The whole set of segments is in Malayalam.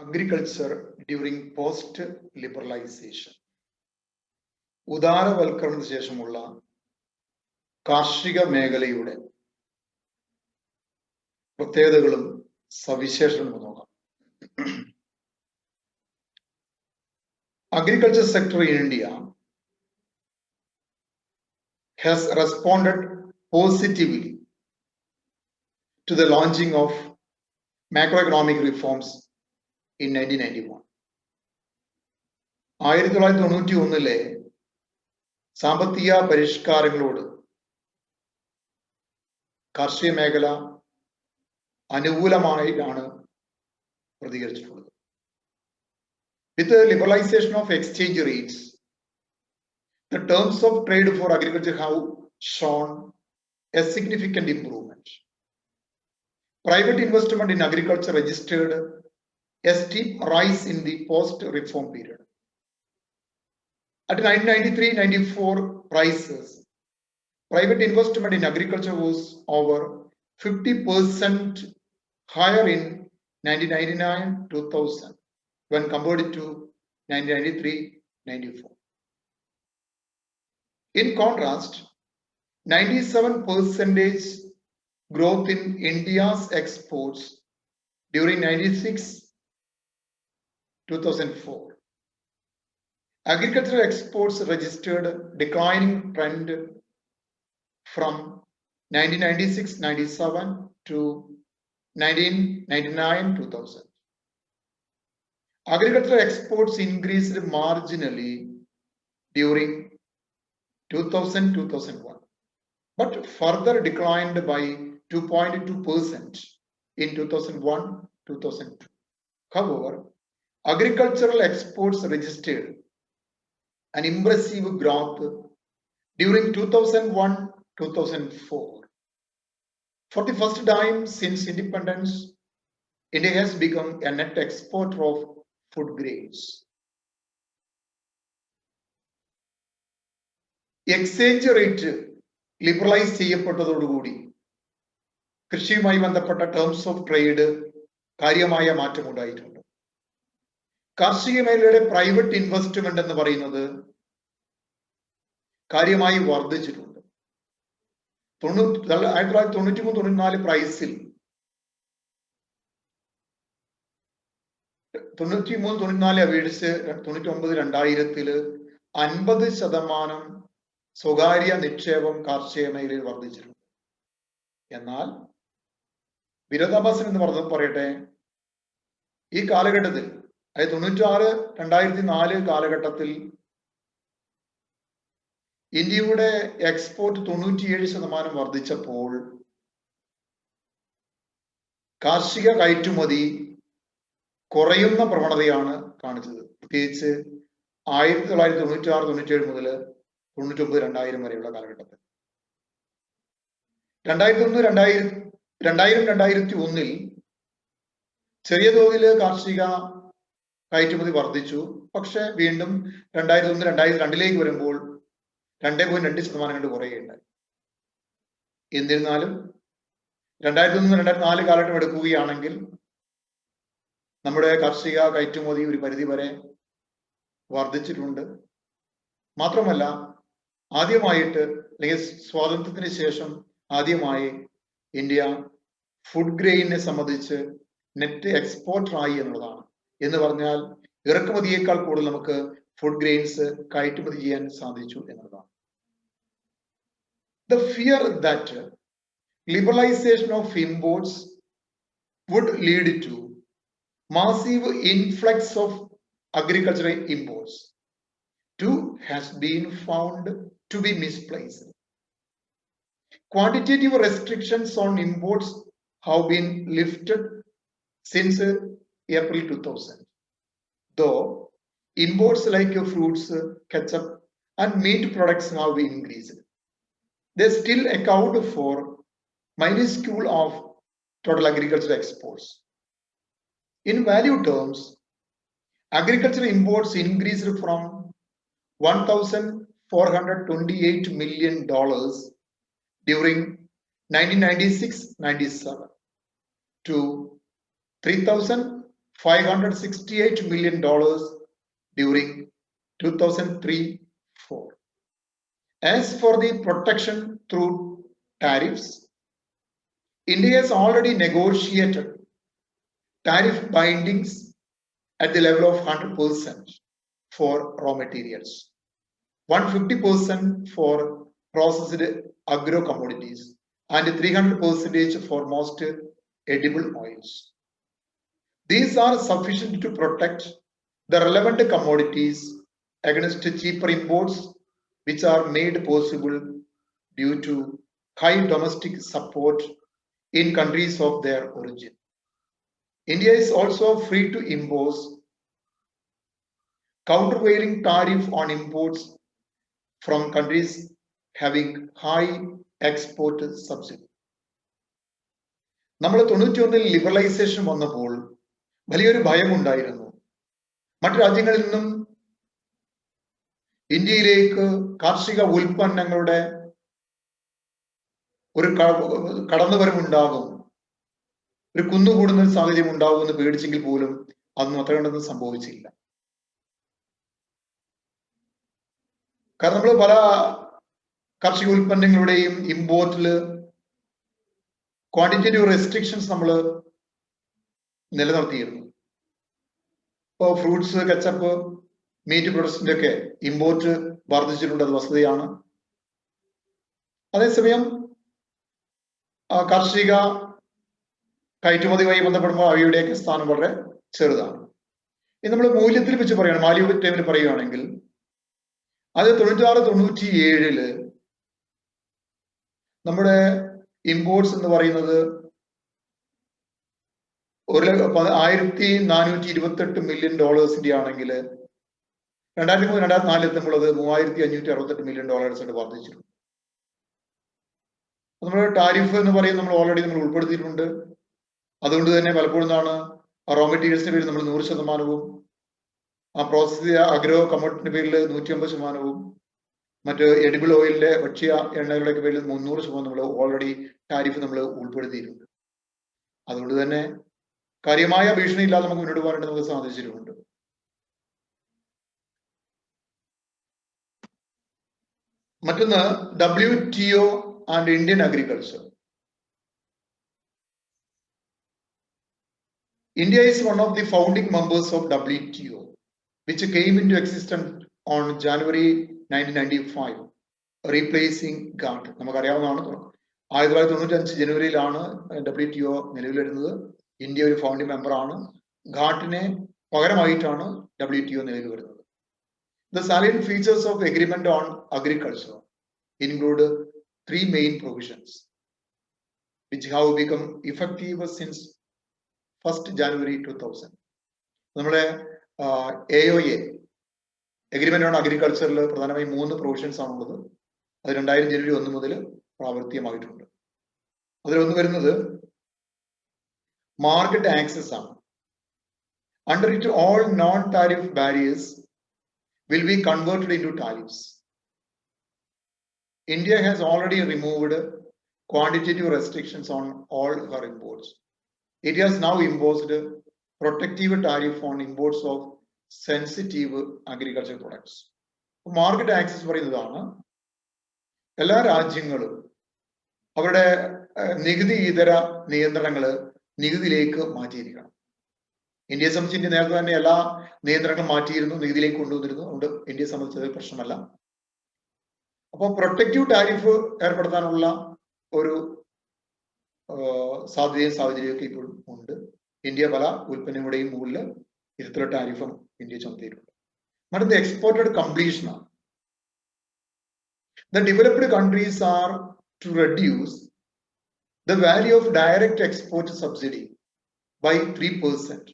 agriculture during post-liberalization. ഉദാരവൽക്കരണത്തിന് ശേഷമുള്ള കാർഷിക മേഖലയുടെ പ്രത്യേകതകളും സവിശേഷതകളും നോക്കാം. Agriculture sector in India has responded positively to the launching of macroeconomic reforms in 1991. 1991 സാമ്പത്തിക പരിഷ്കാരങ്ങളോട് കാർഷിക മേഖല അനുകൂലമായിട്ടാണ് പ്രതികരിച്ചിട്ടുള്ളത്. With the liberalization of exchange rates, the terms of trade for agriculture have shown a significant improvement. Private investment in agriculture registered a steep rise in the post-reform period. At 1993-94 prices, private investment in agriculture was over 50% higher in 1999-2000 when compared to 1993-94. In contrast, 97% growth in India's exports during 96-2004. Agricultural exports registered declining trend from 1996-97 to 1999-2000. Agricultural exports increased marginally during 2000-2001, but further declined by 2.2% in 2001-2002. However, agricultural exports registered an impressive growth during 2001-2004. For the first time since independence, India has become a net exporter of food grains. Exchange rate liberalise ചെയ്യപ്പെട്ടതോടുകൂടി കൃഷിയുമായി ബന്ധപ്പെട്ട ടേംസ് ഓഫ് ട്രേഡ് കാര്യമായ മാറ്റമുണ്ടായിട്ടുണ്ട്. കാർഷിക മേഖലയുടെ പ്രൈവറ്റ് ഇൻവെസ്റ്റ്മെന്റ് എന്ന് പറയുന്നത് കാര്യമായി വർദ്ധിച്ചിട്ടുണ്ട്. 1993-94 പ്രൈസിൽ 93-94 അപേക്ഷിച്ച് 99-2000 50% സ്വകാര്യ നിക്ഷേപം കാർഷിക മേഖലയിൽ വർദ്ധിച്ചിട്ടുണ്ട്. എന്നാൽ വിരോധാഭാസം എന്ന് പറയട്ടെ, ഈ കാലഘട്ടത്തിൽ അതായത് 96-2004 കാലഘട്ടത്തിൽ ഇന്ത്യയുടെ എക്സ്പോർട്ട് 97% വർദ്ധിച്ചപ്പോൾ കാർഷിക കയറ്റുമതി കുറയുന്ന പ്രവണതയാണ് കാണിച്ചത്. പ്രത്യേകിച്ച് 1996-97 മുതൽ 99-2000 വരെയുള്ള കാലഘട്ടത്തിൽ. 2001-2001 ചെറിയ തോതിൽ കാർഷിക കയറ്റുമതി വർദ്ധിച്ചു. പക്ഷെ വീണ്ടും 2001-2002 വരുമ്പോൾ 2.2% കണ്ട് കുറയുകയുണ്ടായി. എന്നിരുന്നാലും 2001-2004 കാലഘട്ടം എടുക്കുകയാണെങ്കിൽ നമ്മുടെ കാർഷിക കയറ്റുമതി ഒരു പരിധി വരെ വർദ്ധിച്ചിട്ടുണ്ട്. മാത്രമല്ല, ആദ്യമായിട്ട് അല്ലെങ്കിൽ സ്വാതന്ത്ര്യത്തിന് ശേഷം ആദ്യമായി ഇന്ത്യ ഫുഡ് ഗ്രെയിനെ സംബന്ധിച്ച് നെറ്റ് എക്സ്പോർട്ടർ ആയി എന്നുള്ളതാണ്. എന്ന് പറഞ്ഞാൽ ഇറക്കുമതിയേക്കാൾ കൂടുതൽ നമുക്ക് ഫുഡ് ഗ്രെയിൻസ് കയറ്റുമതി ചെയ്യാൻ സാധിച്ചു എന്നുള്ളതാണ്. The fear that liberalization of imports would lead to massive influx of agricultural imports too has been found to be misplaced. Quantitative restrictions on imports have been lifted since April 2000, though imports like fruits, ketchup and meat products have been increased. They still account for minuscule of total agricultural exports. In value terms, agricultural imports increased from $1,428 million during 1996-97 to $568 million during 2003-4. As for the protection through tariffs, India has already negotiated tariff bindings at the level of 100% for raw materials, 150% for processed agro commodities, and 300% for most edible oils. These are sufficient to protect the relevant commodities against cheaper imports, which are made possible due to high domestic support in countries of their origin. India is also free to impose countervailing tariff on imports from countries having high export subsidy. നമ്മൾ 91-ൽ ലിബറലൈസേഷൻ വന്നപ്പോൾ വലിയൊരു ഭയമുണ്ടായിരുന്നു. മറ്റു രാജ്യങ്ങളിൽ നിന്നും ഇന്ത്യയിലേക്ക് കാർഷിക ഉൽപ്പന്നങ്ങളുടെ ഒരു കടന്നുവരവുണ്ടാകും, ഒരു കുന്നുകൂടുന്ന സാഹചര്യം ഉണ്ടാകുമെന്ന് പേടിച്ചെങ്കിൽ പോലും അതൊന്നും അത്ര കണ്ടൊന്നും സംഭവിച്ചില്ല. കാരണം നമ്മൾ പല കാർഷിക ഉൽപ്പന്നങ്ങളുടെയും ഇമ്പോർട്ടില് ക്വാണ്ടിറ്റേറ്റീവ് റെസ്ട്രിക്ഷൻസ് നമ്മൾ നിലനിർത്തിയിരുന്നു. ഇപ്പോൾ ഫ്രൂട്ട്സ്, കെച്ചപ്പ്, മീറ്റ് പ്രൊഡക്ട്സിന്റെ ഒക്കെ ഇമ്പോർട്ട് വർദ്ധിച്ചിട്ടുണ്ട്, അത് വസ്തുതയാണ്. അതേസമയം കാർഷിക കയറ്റുമതിയുമായി ബന്ധപ്പെടുമ്പോൾ അവയുടെയൊക്കെ സ്ഥാനം വളരെ ചെറുതാണ്. ഇനി നമ്മൾ മൂല്യത്തിൽ വെച്ച് പറയുകയാണ്, വാല്യൂ ടൈമിൽ പറയുകയാണെങ്കിൽ അത് 96-97 നമ്മുടെ ഇമ്പോർട്ട്സ് എന്ന് പറയുന്നത് $1,428 million ആണെങ്കിൽ 2003-2004 എത്തുമ്പോൾ അത് $3,568 million ആയിട്ട് വർദ്ധിച്ചിട്ടുണ്ട്. നമ്മൾ ടാരിഫ് എന്ന് പറയുന്നത് നമ്മൾ ഓൾറെഡി നമ്മൾ ഉൾപ്പെടുത്തിയിട്ടുണ്ട്. അതുകൊണ്ട് തന്നെ പലപ്പോഴും റോ മെറ്റീരിയൽസിന്റെ പേരിൽ നമ്മൾ 100%, ആ പ്രോസസ് അഗ്രോ കമ്മോഡിറ്റിന്റെ പേരിൽ 150%, മറ്റ് എഡിബിൾ ഓയിലിന്റെ ഭക്ഷ്യ എണ്ണകളുടെ പേരിൽ 300% നമ്മൾ ഓൾറെഡി ടാരിഫ് നമ്മൾ ഉൾപ്പെടുത്തിയിട്ടുണ്ട്. അതുകൊണ്ട് തന്നെ കാര്യമായ ഭീഷണി ഇല്ലാതെ നമുക്ക് മുന്നോട്ട് പോകാനായിട്ട് നമുക്ക് സാധിച്ചിട്ടുണ്ട്. മറ്റൊന്ന് WTO and Indian agriculture. India is one of the founding members of WTO, which came into existence on January 1995, replacing GATT. നമുക്കറിയാവുന്നതാണ്, 1995 ജനുവരിയിലാണ് WTO നിലവിൽ വരുന്നത്. ഇന്ത്യ ഒരു ഫൗണ്ടിംഗ് മെമ്പറാണ്. GATTനെ പകരമായിട്ടാണ് WTO നിലവിൽ വരുന്നത്. The salient features of agreement on agriculture include 3 main provisions, which have become effective since 1st January 2000. നമ്മുടെ AOA എഗ്രിമെന്റ് ഓൺ അഗ്രികൾച്ചറിൽ പ്രധാനമായും 3 പ്രൊവിഷൻസ് ആണുള്ളത്. അത് 2000 ജനുവരി 1 മുതൽ പ്രാവർത്തികമായിട്ടുണ്ട്. അതിലൊന്ന് വരുന്നത് മാർക്കറ്റ് ആക്സസ് ആണ്. Under it, all non-tariff barriers will be converted into tariffs. India has already removed quantitative restrictions on all her imports. It has now imposed protective tariff on imports of sensitive agricultural products. Market access പറയുന്നതാണ് എല്ലാ രാജ്യങ്ങളും അവരുടെ നികുതി ഇതര നിയന്ത്രണങ്ങൾ നികുതിയിലേക്ക് മാറ്റിയിരിക്കണം. ഇന്ത്യയെ സംബന്ധിച്ച് ഇന്ത്യ നേരത്തെ തന്നെ എല്ലാ നിയന്ത്രണങ്ങളും മാറ്റിയിരുന്നു, നികുതിയിലേക്ക് കൊണ്ടുവന്നിരുന്നു. അതുകൊണ്ട് ഇന്ത്യയെ സംബന്ധിച്ചത് പ്രശ്നമല്ല. അപ്പോൾ പ്രൊട്ടക്റ്റീവ് ടാരിഫ് ഏർപ്പെടുത്താനുള്ള ഒരു സാഹചര്യമൊക്കെ ഇപ്പോഴും ഉണ്ട്. ഇന്ത്യ പല ഉൽപ്പന്നങ്ങളുടെയും മുകളിൽ ഇത്തരത്തിലുള്ള ടാരിഫും ഇന്ത്യ ചുമത്തിയിട്ടുണ്ട്. മറ്റൊന്ന് എക്സ്പോർട്ടഡ് കംപ്ലീഷൻ ആണ്. The developed countries are to reduce the value of direct export subsidy by 3%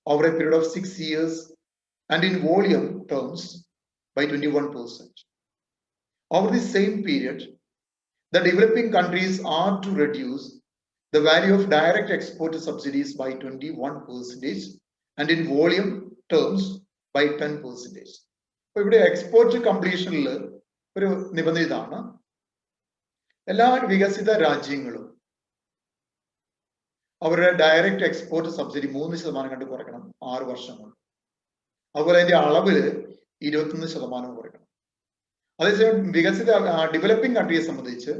over a period of 6 years, and in volume terms by 21%. Over the same period, the developing countries are to reduce the value of direct export subsidies by 21% and in volume terms by 10%. അപ്പോൾ ഇവിടെ എക്സ്പോർട്ട് കംപ്ലീഷനിൽ ഒരു നിബന്ധന ഇതാണ്, എല്ലാ വികസിത രാജ്യങ്ങളും അവരുടെ ഡയറക്റ്റ് എക്സ്പോർട്ട് സബ്സിഡി 3% കണ്ട് കുറയ്ക്കണം 6 വർഷം കൊണ്ട്. അതുപോലെ അതിന്റെ അളവില് 21% കുറയ്ക്കണം. അതേസമയം വികസിത ഡെവലപ്പിംഗ് കൺട്രിയെ സംബന്ധിച്ച്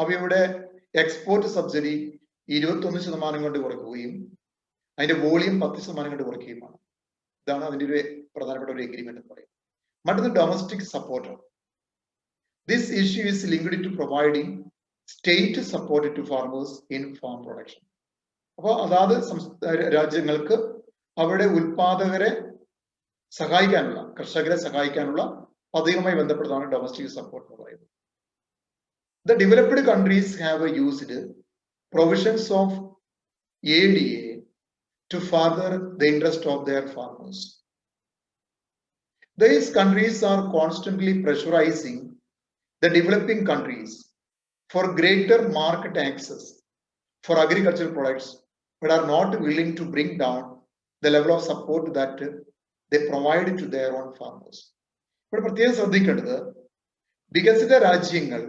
അവയുടെ എക്സ്പോർട്ട് സബ്സിഡി 21% കൊണ്ട് കുറയ്ക്കുകയും അതിന്റെ വോളിയം 10% കൊണ്ട് കുറയ്ക്കുകയുമാണ്. ഇതാണ് അതിന്റെ ഒരു പ്രധാനപ്പെട്ട ഒരു എഗ്രിമെന്റ് എന്ന് പറയുന്നത്. മറ്റൊന്ന് domestic support. This issue is linked to providing state support to farmers in farm production. അപ്പോൾ അതാത് രാജ്യങ്ങൾക്ക് അവരുടെ ഉൽപാദകരെ സഹായിക്കാനുള്ള, കർഷകരെ സഹായിക്കാനുള്ള പദ്ധതിയുമായി ബന്ധപ്പെട്ടതാണ് ഡൊമസ്റ്റിക് സപ്പോർട്ട് എന്ന് പറയുന്നത്. The developed countries have used provisions of ADA to further the interest of their farmers. These countries are constantly pressurizing the developing countries for greater market access for agricultural products, but are not willing to bring down the level of support that they provide to their own farmers. ഇവിടെ പ്രത്യേകം ശ്രദ്ധിക്കേണ്ടത്, വികസിത രാജ്യങ്ങൾ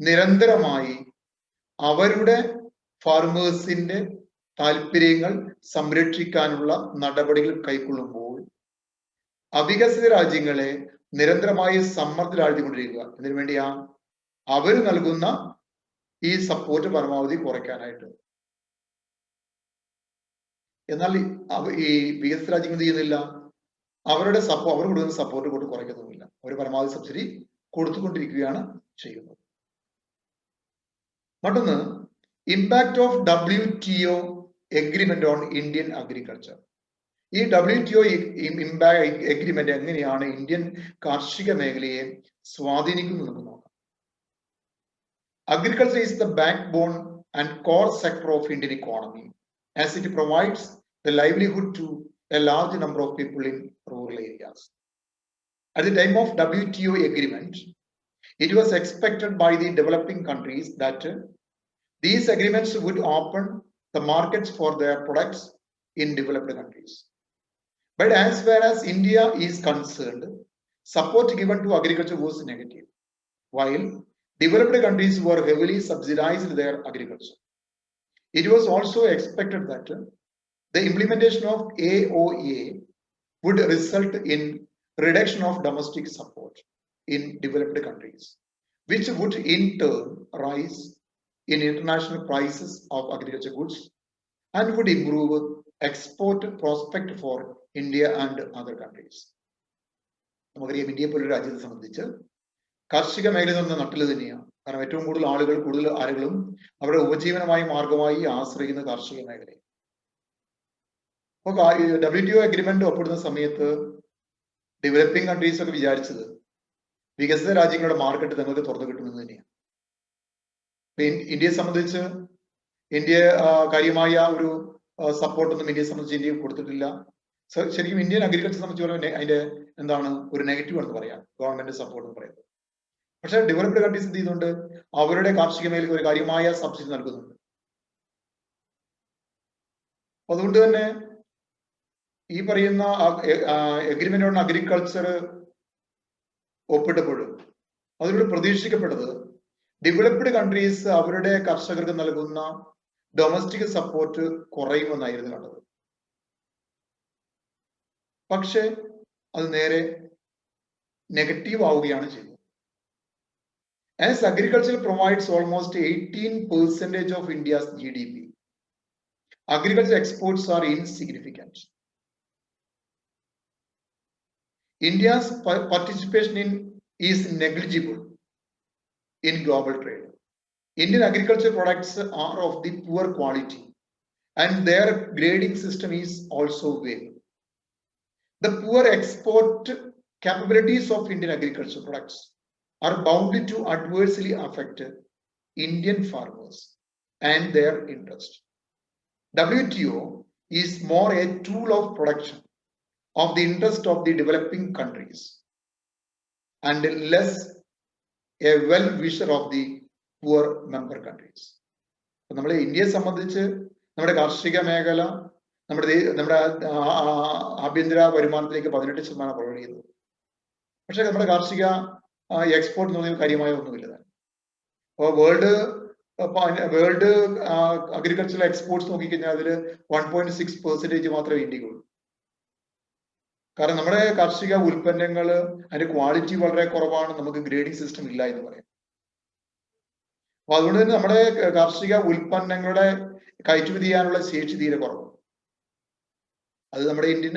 നിരന്തരമായി അവരുടെ ഫാർമേഴ്സിന്റെ താല്പര്യങ്ങൾ സംരക്ഷിക്കാനുള്ള നടപടികൾ കൈക്കൊള്ളുമ്പോൾ അവികസിത രാജ്യങ്ങളെ നിരന്തരമായി സമ്മർദ്ദത്തിലാഴ്ത്തിക്കൊണ്ടിരിക്കുക. ഇതിനു വേണ്ടിയാ അവർ നൽകുന്ന ഈ സപ്പോർട്ട് പരമാവധി കുറയ്ക്കാനായിട്ട്. എന്നാൽ ഈ വികസിത രാജ്യങ്ങൾ ചെയ്യുന്നില്ല, അവർ കൊടുക്കുന്ന സപ്പോർട്ട് കൊണ്ട് കുറയ്ക്കുന്നുമില്ല. അവർ പരമാവധി സബ്സിഡി കൊടുത്തുകൊണ്ടിരിക്കുകയാണ് ചെയ്യുന്നത്. മറ്റൊന്ന്, impact of WTO agreement on Indian agriculture. ഈ WTO എഗ്രിമെന്റ് എങ്ങനെയാണ് ഇന്ത്യൻ കാർഷിക മേഖലയെ സ്വാധീനിക്കുന്നു നമുക്ക് നോക്കാം. Agriculture is the backbone and core sector of Indian economy, as it provides the livelihood to a large number of people in rural areas. At the time of WTO agreement, it was expected by the developing countries that these agreements would open the markets for their products in developed countries. But as far as India is concerned, support given to agriculture was negative, while developed countries were heavily subsidized their agriculture. It was also expected that the implementation of AOA would result in reduction of domestic support in developed countries, which would in turn rise in international prices of agriculture goods and would improve export prospect for India and other countries. നമുക്കറിയാം, ഇന്ത്യയെ പോലൊരു രാജ്യത്തെ സംബന്ധിച്ച് കാർഷിക മേഖല എന്ന നട്ടില് തന്നെയാണ്. കാരണം ഏറ്റവും കൂടുതൽ ആളുകളും അവരുടെ ഉപജീവനമായി മാർഗമായി ആശ്രയിക്കുന്ന കാർഷിക മേഖലയെ. അപ്പോൾ WTO അഗ്രിമെന്റ് ഒപ്പിടുന്ന സമയത്ത് ഡെവലപ്പിംഗ് കൺട്രീസ് ഒക്കെ വിചാരിച്ചത് വികസിത രാജ്യങ്ങളുടെ മാർക്കറ്റ് തങ്ങൾക്ക് തുറന്നു കിട്ടുമെന്ന് തന്നെയാണ്. ഇന്ത്യയെ സംബന്ധിച്ച് കാര്യമായ ഒരു സപ്പോർട്ടൊന്നും ഇന്ത്യയെ സംബന്ധിച്ച് ഇന്ത്യ കൊടുത്തിട്ടില്ല. ശരിക്കും ഇന്ത്യൻ അഗ്രികൾച്ചർ സംബന്ധിച്ച് അതിന്റെ എന്താണ് ഒരു നെഗറ്റീവ് ആണെന്ന് പറയാം, ഗവൺമെന്റ് സപ്പോർട്ട് എന്ന് പറയുന്നത്. പക്ഷെ ഡെവലപ്ഡ് കൺട്രീസ് എന്ത് ചെയ്യുന്നുണ്ട്, അവരുടെ കാർഷിക മേഖലയ്ക്ക് ഒരു കാര്യമായ സബ്സിഡി നൽകുന്നുണ്ട്. അതുകൊണ്ട് തന്നെ ഈ പറയുന്ന എഗ്രിമെന്റ് ഓൺ അഗ്രികൾച്ചർ ഒപ്പിട്ടപ്പോഴും അതിലൂടെ പ്രതീക്ഷിക്കപ്പെട്ടത് ഡെവലപ്ഡ് കൺട്രീസ് അവരുടെ കർഷകർക്ക് നൽകുന്ന ഡൊമസ്റ്റിക് സപ്പോർട്ട് കുറയുമെന്നായിരുന്നു കണ്ടത്. പക്ഷെ അത് നേരെ നെഗറ്റീവ് ആവുകയാണ് ചെയ്തത്. As agriculture provides almost 18% of India's GDP, agriculture exports are insignificant. India's participation is negligible in global trade. Indian agriculture products are of the poor quality and their grading system is also weak. The poor export capabilities of Indian agriculture products are bound to adversely affect Indian farmers and their interest. WTO is more a tool of production of the interest of the developing countries and less a well-wisher of the poor member countries. നമ്മുടെ ഇന്ത്യയെ സംബന്ധിച്ച് നമ്മുടെ കാർഷിക മേഖല നമ്മുടെ ആഭ്യന്തര വരുമാനത്തിലേക്ക് 18% പ്രൊവൈഡ് ചെയ്യുന്നത്. പക്ഷെ നമ്മുടെ കാർഷിക എക്സ്പോർട്ട് എന്ന് പറയുന്ന കാര്യമായ ഒന്നുമില്ല. അപ്പോൾ വേൾഡ് വേൾഡ് അഗ്രികൾച്ചറൽ എക്സ്പോർട്സ് നോക്കിക്കഴിഞ്ഞാൽ അതിൽ 1.6% മാത്രമേ ഇന്ത്യക്കുള്ളൂ. കാരണം നമ്മുടെ കാർഷിക ഉൽപ്പന്നങ്ങൾ അതിന്റെ ക്വാളിറ്റി വളരെ കുറവാണ്, നമുക്ക് ഗ്രേഡിംഗ് സിസ്റ്റം ഇല്ല എന്ന് പറയാം. അപ്പൊ അതുകൊണ്ട് തന്നെ നമ്മുടെ കാർഷിക ഉൽപ്പന്നങ്ങളുടെ കയറ്റുമതി ചെയ്യാനുള്ള ശേഷി തീരെ കുറവ്. അത് നമ്മുടെ ഇന്ത്യൻ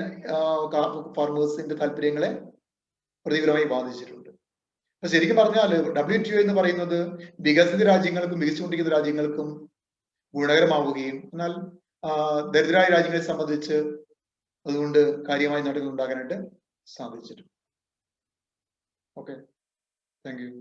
ഫാർമേഴ്സിന്റെ താല്പര്യങ്ങളെ പ്രതികൂലമായി ബാധിച്ചിട്ടുണ്ട്. അപ്പൊ ശരിക്കും പറഞ്ഞാൽ WTO എന്ന് പറയുന്നത് വികസിത രാജ്യങ്ങൾക്കും വികസിച്ചുകൊണ്ടിരിക്കുന്ന രാജ്യങ്ങൾക്കും ഗുണകരമാവുകയും എന്നാൽ ദരിദ്രരായ രാജ്യങ്ങളെ സംബന്ധിച്ച് അതുകൊണ്ട് കാര്യമായ നേട്ടങ്ങൾ ഉണ്ടാകാനായിട്ട് സാധിച്ചിട്ടുണ്ട്. Okay, thank you.